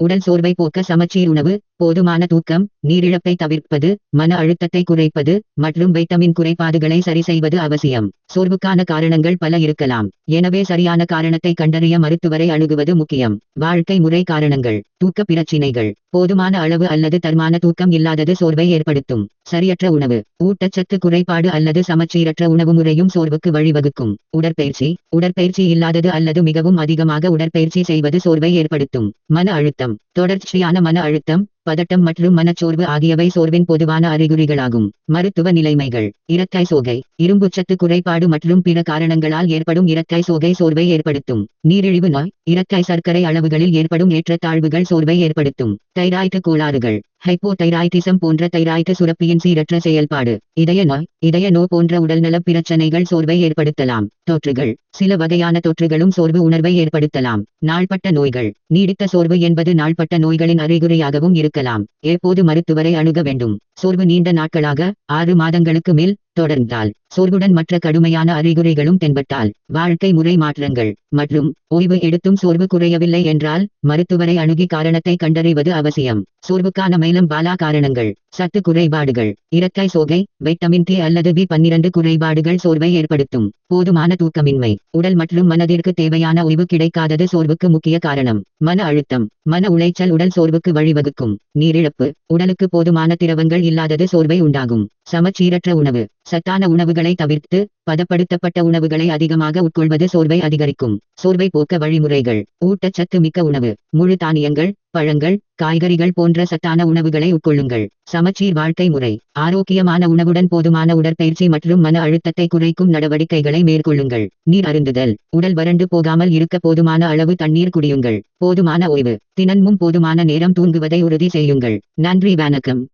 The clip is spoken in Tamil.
உடல் சோர்வை போக்க சமச்சீர் உணவு, போதுமான தூக்கம், நீரிழப்பை தவிர்ப்பது, மன அழுத்தத்தை குறைப்பது மற்றும் வைட்டமின் குறைபாடுகளை சரி செய்வது அவசியம். சோர்வுக்கான காரணங்கள் பல இருக்கலாம். எனவே சரியான காரணத்தை கண்டறிய மருத்துவரை அணுகுவது முக்கியம். வாழ்க்கை முறை காரணங்கள்: தூக்க பிரச்சினைகள். போதுமான அளவு அல்லது தரமான தூக்கம் இல்லாதது சோர்வை ஏற்படுத்தும். சரியற்ற உணவு, ஊட்டச்சத்து குறைபாடு அல்லது சமச்சீரற்ற உணவு முறையும் சோர்வுக்கு வழிவகுக்கும். உடற்பயிற்சி இல்லாதது அல்லது மிகவும் அதிகமாக உடற்பயிற்சி செய்வது சோர்வை ஏற்படுத்தும். மன அழுத்தம், தொடர்ச்சியான மன அழுத்தம், பதட்டம் மற்றும் மனச்சோர்வு ஆகியவை சோர்வின் பொதுவான அறிகுறிகளாகும். மருத்துவ நிலைமைகள்: இரத்தை சோகை, இரும்புச்சத்து குறைபாடு மற்றும் பிற காரணங்களால் ஏற்படும் இரத்தை சோகை சோர்வை ஏற்படுத்தும். நீரிழிவு நோய், இரத்தை சர்க்கரை அளவுகளில் ஏற்படும் ஏற்றத்தாழ்வுகள் சோர்வை ஏற்படுத்தும். தைராய்டு கோளாறுகள், ஹைப்போதைராய்டிசம் போன்ற தைராய்டு சுரப்பியின் சீரற்ற செயல்பாடு, இதய நோய் போன்ற உடல்நலப் பிரச்சனைகள் சோர்வை ஏற்படுத்தலாம். தொற்றுகள்: சில வகையான தொற்றுகளும் சோர்வு உணர்வை ஏற்படுத்தலாம். நாள்பட்ட நோய்கள்: நீடித்த சோர்வு என்பது நாள்பட்ட நோய்களின் அறிகுறியாகவும் இருக்கலாம். எப்போது மருத்துவரை அணுக வேண்டும்? சோர்வு நீண்ட நாட்களாக 6 மாதங்களுக்கு மேல் தொடர்ந்தால், சோர்வுடன் மற்ற கடுமையான அறிகுறிகளும் தென்பட்டால், வாழ்க்கை முறை மாற்றங்கள் மற்றும் ஓய்வு எடுத்தும் சோர்வு குறையவில்லை என்றால், மருத்துவரை அணுகி காரணத்தை கண்டறிவது அவசியம். சோர்வுக்கான மேலும் பல காரணங்கள்: சத்து குறைபாடுகள், இரத்தை சோகை, வைட்டமின் டி அல்லது B12 குறைபாடுகள் சோர்வை ஏற்படுத்தும். போதுமான தூக்கமின்மை, உடல் மற்றும் மனதிற்கு தேவையான ஓய்வு கிடைக்காதது சோர்வுக்கு முக்கிய காரணம். மன அழுத்தம், மன உளைச்சல் உடல் சோர்வுக்கு வழிவகுக்கும். நீரிழப்பு, உடலுக்கு போதுமான திரவங்கள் இல்லாதது சோர்வை உண்டாகும். சமச்சீரற்ற உணவு, சத்தான உணவுகளை தவிர்த்து பதப்படுத்தப்பட்ட உணவுகளை அதிகமாக உட்கொள்வது சோர்வை அதிகரிக்கும். சோர்வை போக்க வழிமுறைகள்: ஊட்டச்சத்து மிக்க உணவு, முழு தானியங்கள், பழங்கள், காய்கறிகள் போன்ற சத்தான உணவுகளை உட்கொள்ளுங்கள். சமச்சீர் வாழ்க்கை முறை, ஆரோக்கியமான உணவுடன் போதுமான உடற்பயிற்சி மற்றும் மன அழுத்தத்தை குறைக்கும் நடவடிக்கைகளை மேற்கொள்ளுங்கள். நீர் அருந்துதல், உடல் வறண்டு போகாமல் இருக்க போதுமான அளவு தண்ணீர் குடியுங்கள். போதுமான ஓய்வு, தினமும் போதுமான நேரம் தூங்குவதை உறுதி செய்யுங்கள். நன்றி, வணக்கம்.